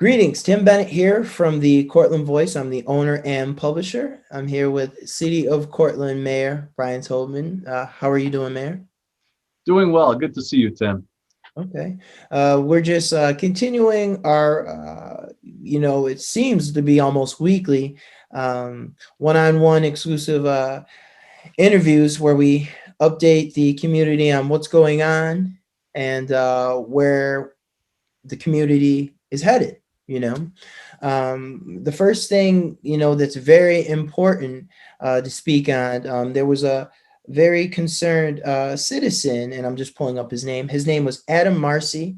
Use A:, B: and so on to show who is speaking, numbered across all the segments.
A: Greetings, Tim Bennett here from the Cortland Voice. I'm the owner and publisher. I'm here with City of Cortland Mayor Brian Tobin. How are you doing, Mayor?
B: Doing well. Good to see you, Tim.
A: Okay. We're just continuing our, it seems to be almost weekly one-on-one exclusive interviews where we update the community on what's going on and where the community is headed. The first thing that's very important to speak on. There was a very concerned citizen, and I'm just pulling up his name. His name was Adam Marcy.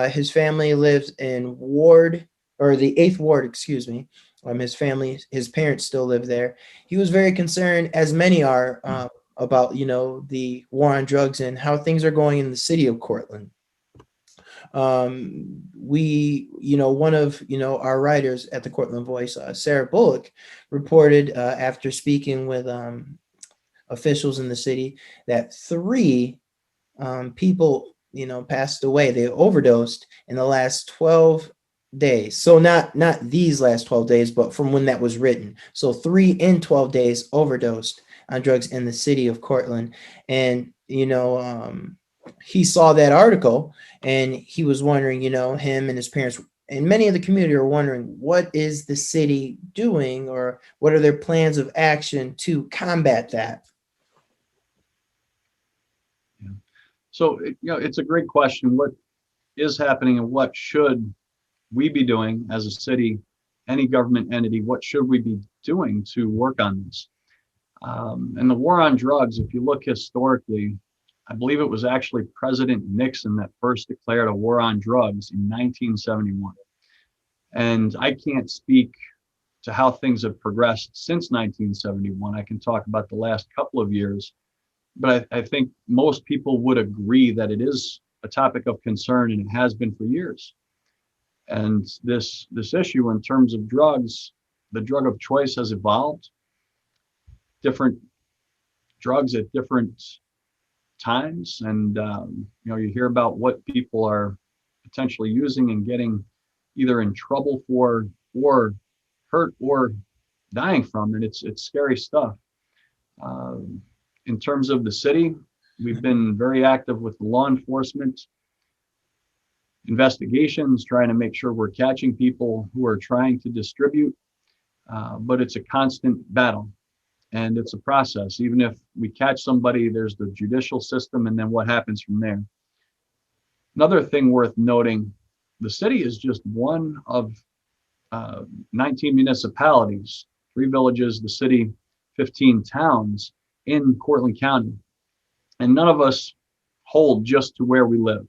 A: His family lives in Ward, or the 8th Ward, excuse me. His parents still live there. He was very concerned, as many are, about the war on drugs and how things are going in the city of Cortland. One of our writers at the Cortland Voice, Sarah Bullock, reported after speaking with officials in the city that 3 people passed away. They overdosed in the last 12 days. So not these last 12 days, but from when that was written. So 3 in 12 days overdosed on drugs in the city of Cortland. And he saw that article and he was wondering, him and his parents and many of the community are wondering, what is the city doing, or what are their plans of action to combat that?
B: Yeah. So, it's a great question. What is happening and what should we be doing as a city, any government entity? What should we be doing to work on this? And the war on drugs, if you look historically, I believe it was actually President Nixon that first declared a war on drugs in 1971. And I can't speak to how things have progressed since 1971. I can talk about the last couple of years, but I think most people would agree that it is a topic of concern, and it has been for years. And this issue in terms of drugs, the drug of choice has evolved. Different drugs at different times, and you hear about what people are potentially using and getting either in trouble for, or hurt or dying from, and it's scary stuff. In terms of the city, we've been very active with law enforcement investigations, trying to make sure we're catching people who are trying to distribute, but it's a constant battle. And it's a process. Even if we catch somebody, there's the judicial system, and then what happens from there. Another thing worth noting, the city is just one of 19 municipalities, 3 villages, the city, 15 towns in Cortland County. And none of us hold just to where we live.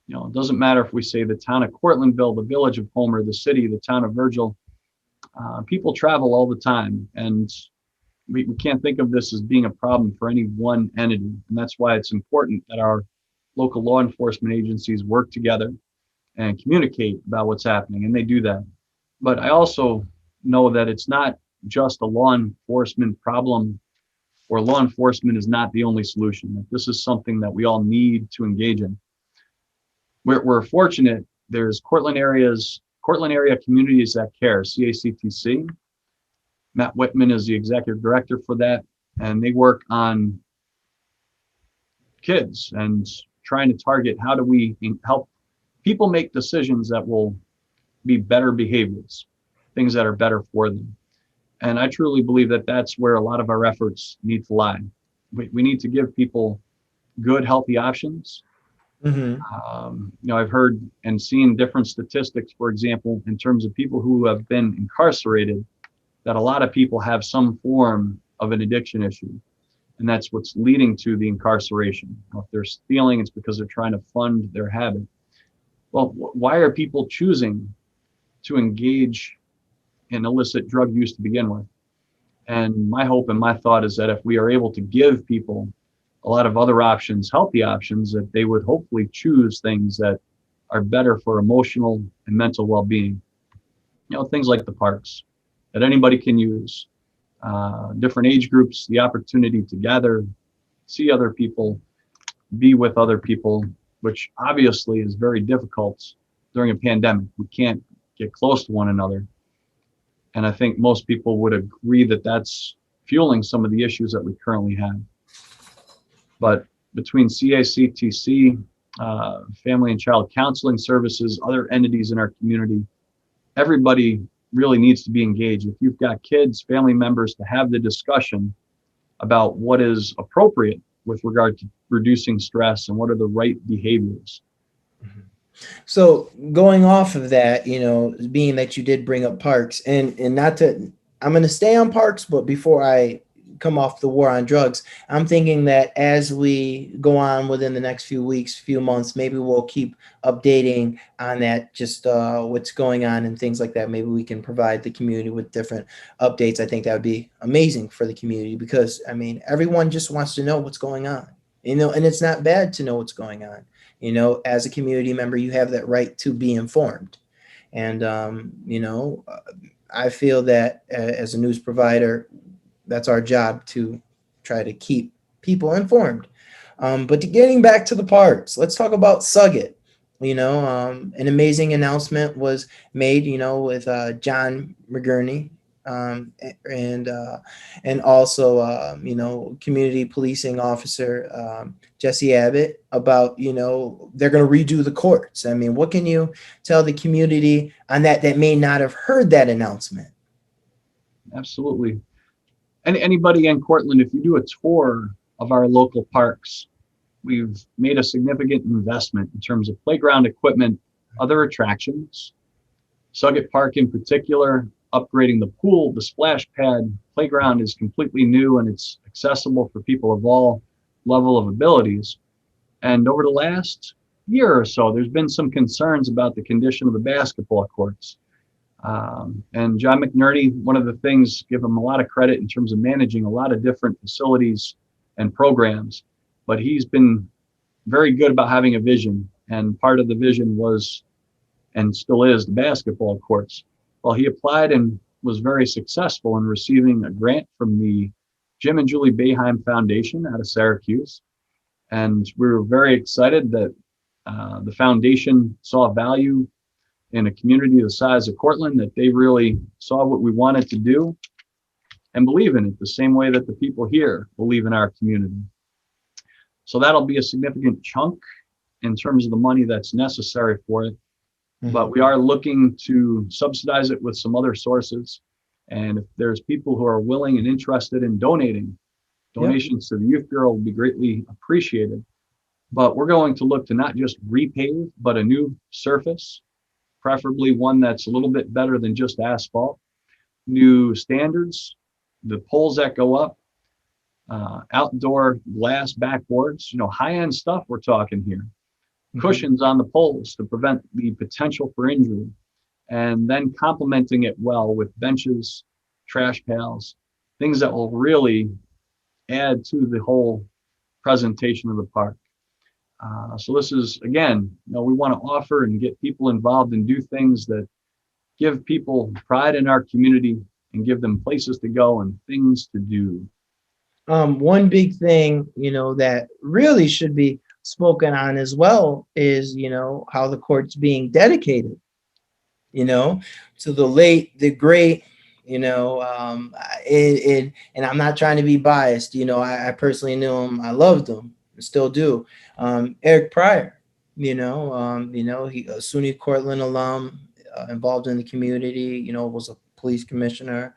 B: It doesn't matter if we say the town of Cortlandville, the village of Homer, the city, the town of Virgil. People travel all the time, and we can't think of this as being a problem for any one entity. And that's why it's important that our local law enforcement agencies work together and communicate about what's happening, and they do that. But I also know that it's not just a law enforcement problem, or law enforcement is not the only solution. That this is something that we all need to engage in. We're fortunate. There's Cortland area communities that care, CACTC. Matt Whitman is the executive director for that, and they work on kids and trying to target how do we help people make decisions that will be better behaviors, things that are better for them. And I truly believe that that's where a lot of our efforts need to lie. We need to give people good, healthy options.
A: Mm-hmm.
B: I've heard and seen different statistics, for example, in terms of people who have been incarcerated, that a lot of people have some form of an addiction issue. And that's what's leading to the incarceration. If they're stealing, it's because they're trying to fund their habit. Well, why are people choosing to engage in illicit drug use to begin with? And my hope and my thought is that if we are able to give people a lot of other options, healthy options, that they would hopefully choose things that are better for emotional and mental well-being. Things like the parks that anybody can use, different age groups, the opportunity to gather, see other people, be with other people, which obviously is very difficult during a pandemic. We can't get close to one another. And I think most people would agree that that's fueling some of the issues that we currently have. But between CACTC, Family and Child Counseling Services, other entities in our community, everybody really needs to be engaged. If you've got kids, family members, to have the discussion about what is appropriate with regard to reducing stress and what are the right behaviors.
A: So going off of that, being that you did bring up parks, and not to, I'm going to stay on parks, but before I come off the war on drugs, I'm thinking that as we go on within the next few weeks, few months, maybe we'll keep updating on that, just what's going on and things like that. Maybe we can provide the community with different updates. I think that would be amazing for the community, because I mean, everyone just wants to know what's going on, and it's not bad to know what's going on. As a community member, you have that right to be informed. And, I feel that as a news provider, that's our job, to try to keep people informed. But getting back to the parks, let's talk about Suggit. An amazing announcement was made, with John McGurney, and also community policing officer Jesse Abbott, about they're going to redo the courts. I mean, what can you tell the community on that may not have heard that announcement?
B: Absolutely. And anybody in Cortland, if you do a tour of our local parks, we've made a significant investment in terms of playground equipment, other attractions. Suggit Park in particular, upgrading the pool, the splash pad, playground is completely new, and it's accessible for people of all level of abilities. And over the last year or so, there's been some concerns about the condition of the basketball courts. And John McNerney, one of the things, give him a lot of credit in terms of managing a lot of different facilities and programs, but he's been very good about having a vision. And part of the vision was, and still is, the basketball courts. Well, he applied and was very successful in receiving a grant from the Jim and Julie Boeheim Foundation out of Syracuse. And we were very excited that the foundation saw value in a community the size of Cortland, that they really saw what we wanted to do and believe in it the same way that the people here believe in our community. So that'll be a significant chunk in terms of the money that's necessary for it. Mm-hmm. But we are looking to subsidize it with some other sources. And if there's people who are willing and interested in donating, donations to the Youth Bureau will be greatly appreciated. But we're going to look to not just repave, but a new surface, preferably one that's a little bit better than just asphalt. New standards, the poles that go up, outdoor glass backboards, high-end stuff we're talking here. Mm-hmm. Cushions on the poles to prevent the potential for injury, and then complementing it well with benches, trash pails, things that will really add to the whole presentation of the park. So this is, again, we want to offer and get people involved and do things that give people pride in our community and give them places to go and things to do.
A: One big thing, that really should be spoken on as well is, how the court's being dedicated, to the late, the great, and I'm not trying to be biased. I personally knew him. I loved him. Still do. Eric Pryor, he a SUNY Cortland alum, involved in the community, was a police commissioner,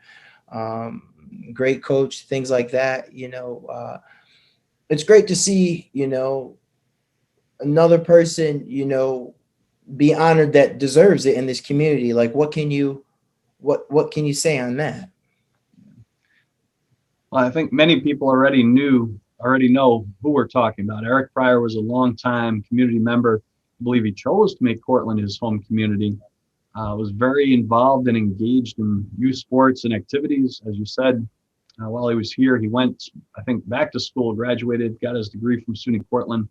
A: great coach, things like that. It's great to see, another person, be honored that deserves it in this community. Like, what can you say on that?
B: Well, I think many people already know who we're talking about. Eric Pryor was a longtime community member. I believe he chose to make Cortland his home community. Was very involved and engaged in youth sports and activities. As you said, while he was here, he went, I think, back to school, graduated, got his degree from SUNY Cortland.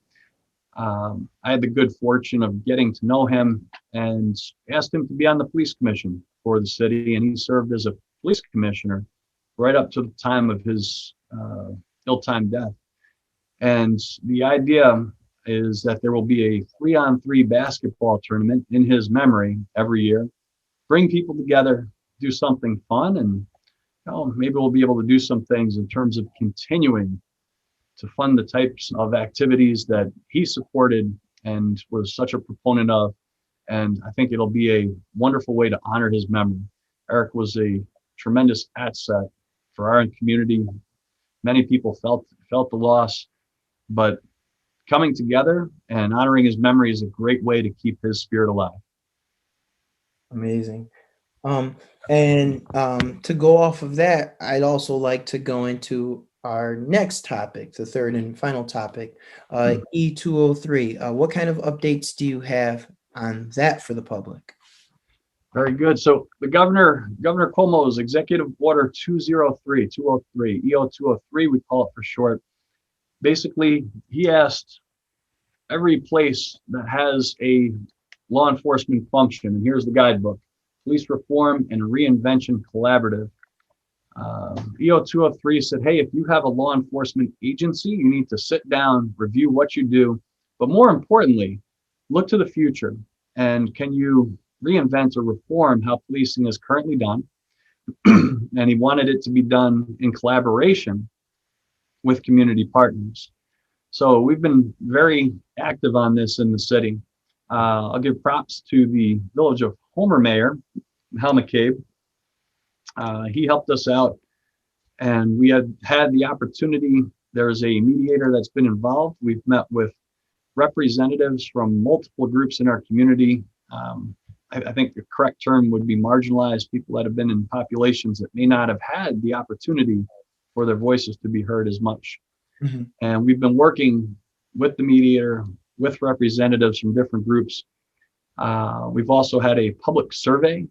B: I had the good fortune of getting to know him and asked him to be on the police commission for the city, and he served as a police commissioner right up to the time of his ill-timed death. And the idea is that there will be a 3-on-3 basketball tournament in his memory every year, bring people together, do something fun, and maybe we'll be able to do some things in terms of continuing to fund the types of activities that he supported and was such a proponent of. And I think it'll be a wonderful way to honor his memory. Eric was a tremendous asset for our community. Many people felt the loss, but coming together and honoring his memory is a great way to keep his spirit alive.
A: Amazing. And to go off of that, I'd also like to go into our next topic, the third and final topic, E203. What kind of updates do you have on that for the public?
B: Very good. So the Governor Cuomo's Executive Order 203, EO203, we call it for short. Basically, he asked every place that has a law enforcement function, and here's the guidebook: Police Reform and Reinvention Collaborative. EO203 said, hey, if you have a law enforcement agency, you need to sit down, review what you do, but more importantly, look to the future. And can you reinvent or reform how policing is currently done? And he wanted it to be done in collaboration with community partners. So we've been very active on this in the city. I'll give props to the Village of Homer Mayor, Hal McCabe. He helped us out, and we had the opportunity. There's a mediator that's been involved. We've met with representatives from multiple groups in our community. I think the correct term would be marginalized, people that have been in populations that may not have had the opportunity for their voices to be heard as much. Mm-hmm. And we've been working with the mediator, with representatives from different groups. We've also had a public survey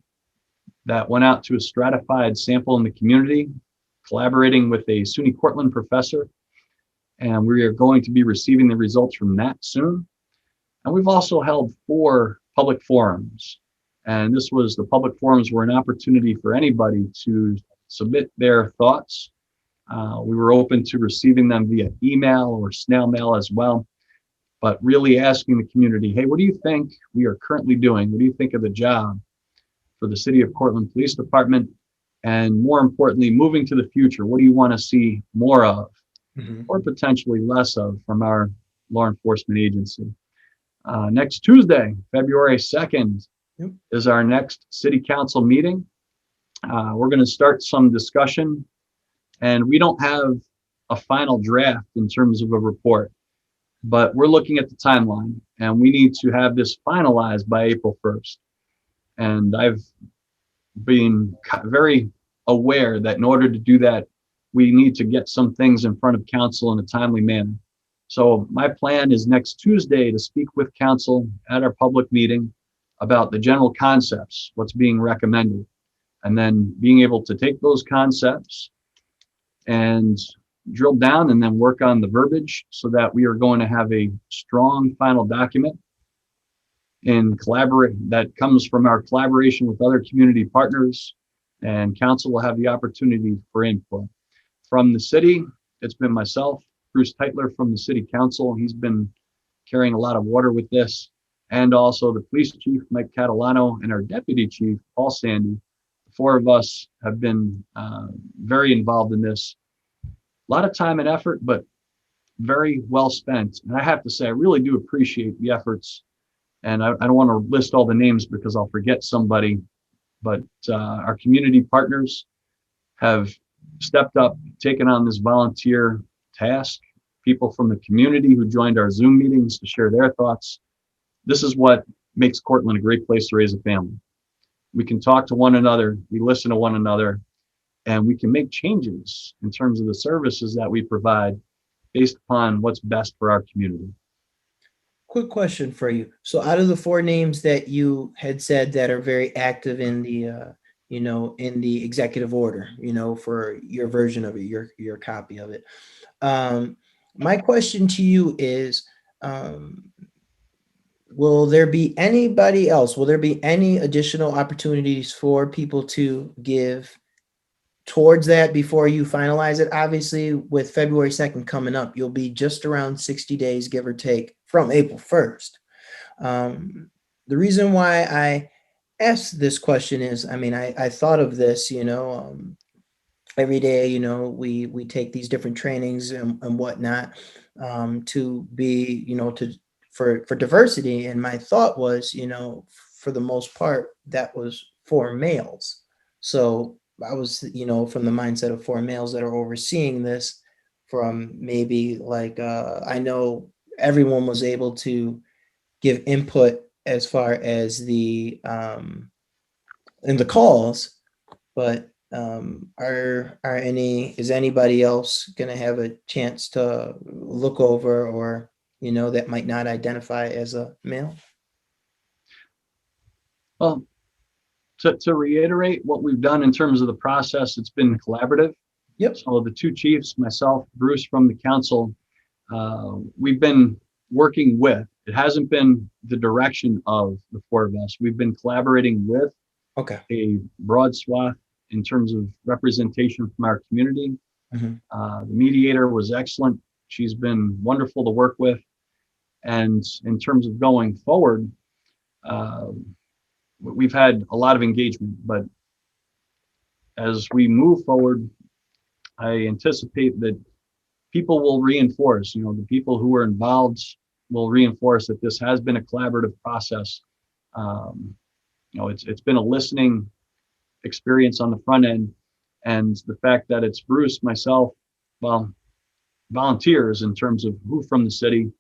B: that went out to a stratified sample in the community, collaborating with a SUNY Cortland professor. And we are going to be receiving the results from that soon. And we've also held 4 public forums. And the public forums were an opportunity for anybody to submit their thoughts. We were open to receiving them via email or snail mail as well, but really asking the community, hey, what do you think we are currently doing? What do you think of the job for the City of Cortland Police Department? And more importantly, moving to the future, what do you want to see more of, mm-hmm. or potentially less of from our law enforcement agency? Next Tuesday, February 2nd, is our next City Council meeting. We're going to start some discussion, and we don't have a final draft in terms of a report, but we're looking at the timeline, and we need to have this finalized by April 1st. And I've been very aware that in order to do that, we need to get some things in front of council in a timely manner. So my plan is next Tuesday to speak with council at our public meeting about the general concepts, what's being recommended, and then being able to take those concepts and drill down and then work on the verbiage so that we are going to have a strong final document that comes from our collaboration with other community partners, and council will have the opportunity for input. From the city, it's been myself, Bruce Teitler from the City Council. He's been carrying a lot of water with this, and also the police chief, Mike Catalano, and our deputy chief, Paul Sandy. The 4 of us have been very involved in this. A lot of time and effort, but very well spent. And I have to say, I really do appreciate the efforts. And I don't want to list all the names because I'll forget somebody, but our community partners have stepped up, taken on this volunteer task. People from the community who joined our Zoom meetings to share their thoughts. This is what makes Cortland a great place to raise a family. We can talk to one another, we listen to one another, and we can make changes in terms of the services that we provide based upon what's best for our community.
A: Quick question for you. So out of the 4 names that you had said that are very active in the, in the executive order, for your version of it, your copy of it. My question to you is, will there be anybody else? Will there be any additional opportunities for people to give towards that before you finalize it? Obviously, with February 2nd coming up, you'll be just around 60 days, give or take, from April 1st. The reason why I ask this question is, I mean, I thought of this, every day, we take these different trainings and whatnot, to be, for diversity. And my thought was, for the most part, that was for males. So I was, from the mindset of for males that are overseeing this, from maybe like, I know everyone was able to give input as far as the in the calls, but is anybody else going to have a chance to look over, or that might not identify as a male?
B: Well, to reiterate what we've done in terms of the process, it's been collaborative.
A: Yep.
B: So the two chiefs, myself, Bruce from the council, we've been working with. It hasn't been the direction of the four of us. We've been collaborating with
A: Okay.
B: a broad swath in terms of representation from our community.
A: Hmm.
B: The mediator was excellent. She's been wonderful to work with. And in terms of going forward, uh, we've had a lot of engagement, but as we move forward, I anticipate that people will reinforce, the people who were involved will reinforce that this has been a collaborative process. Um, it's been a listening experience on the front end, and the fact that it's Bruce, myself, well, volunteers in terms of who from the city,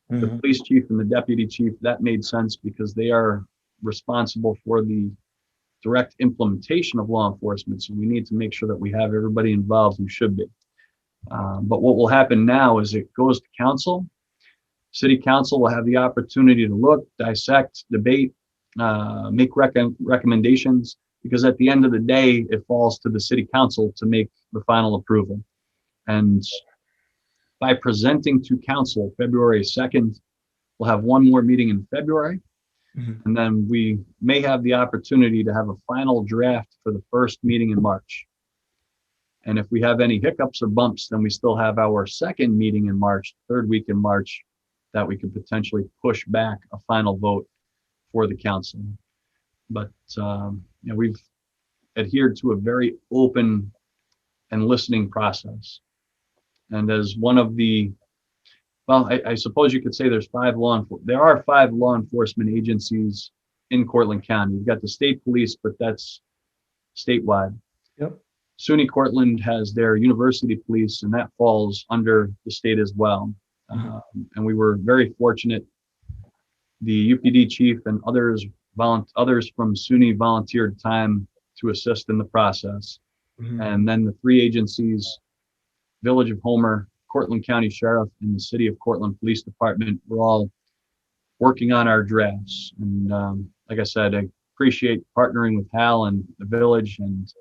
B: the
A: Hmm.
B: police chief and the deputy chief, that made sense because they are responsible for the direct implementation of law enforcement. So we need to make sure that we have everybody involved who should be. But what will happen now is it goes to council. City council will have the opportunity to look, dissect, debate, make recommendations, because at the end of the day, it falls to the city council to make the final approval. And by presenting to council February 2nd, we'll have one more meeting in February.
A: Hmm.
B: And then we may have the opportunity to have a final draft for the first meeting in March. And if we have any hiccups or bumps, then we still have our second meeting in March, third week in March, that we could potentially push back a final vote for the council. But we've adhered to a very open and listening process. And as one of the, well, I suppose you could say there are 5 law enforcement agencies in Cortland County. You've got the state police, but that's statewide.
A: Yep.
B: SUNY Cortland has their university police, and that falls under the state as well.
A: Hmm.
B: And we were very fortunate. The UPD chief and others from SUNY volunteered time to assist in the process.
A: Hmm.
B: And then the 3 agencies, Village of Homer, Cortland County Sheriff, and the City of Cortland Police Department, were all working on our drafts. And like I said, I appreciate partnering with Hal and the village, and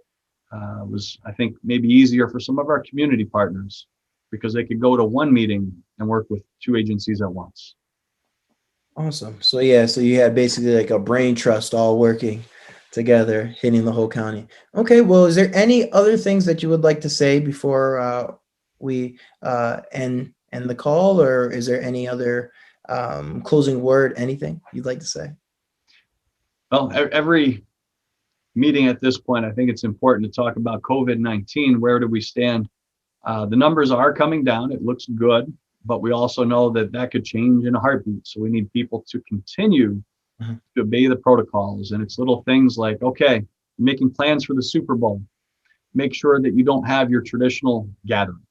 B: was, I think, maybe easier for some of our community partners because they could go to one meeting and work with 2 agencies at once.
A: Awesome. So yeah, so you had basically like a brain trust all working together, hitting the whole county. Okay, well, is there any other things that you would like to say before we end the call, or is there any other closing word, anything you'd like to say?
B: Well, every meeting at this point, I think it's important to talk about COVID-19. Where do we stand? The numbers are coming down. It looks good, but we also know that that could change in a heartbeat. So we need people to continue
A: Mhm.
B: to obey the protocols. And it's little things like, okay, making plans for the Super Bowl. Make sure that you don't have your traditional gathering,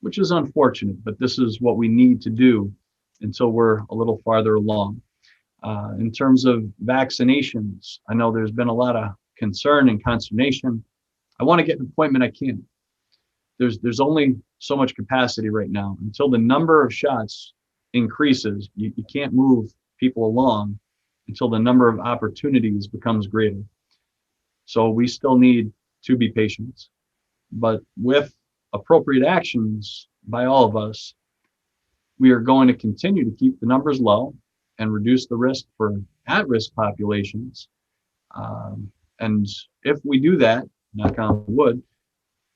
B: which is unfortunate, but this is what we need to do until we're a little farther along. In terms of vaccinations, I know there's been a lot of concern and consternation. I want to get an appointment. I can't. There's only so much capacity right now. Until the number of shots increases, you can't move people along until the number of opportunities becomes greater. So we still need to be patient. But with appropriate actions by all of us, we are going to continue to keep the numbers low and reduce the risk for at-risk populations. And if we do that, knock on wood,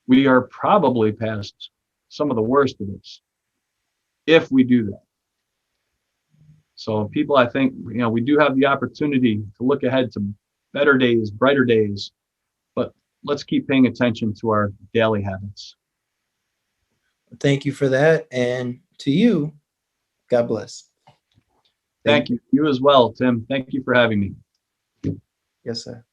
B: we are probably past some of the worst of this if we do that. So people, I think, we do have the opportunity to look ahead to better days, brighter days, but let's keep paying attention to our daily habits.
A: Thank you for that. And to you, God bless.
B: Thank you. You as well, Tim. Thank you for having me.
A: Yes, sir.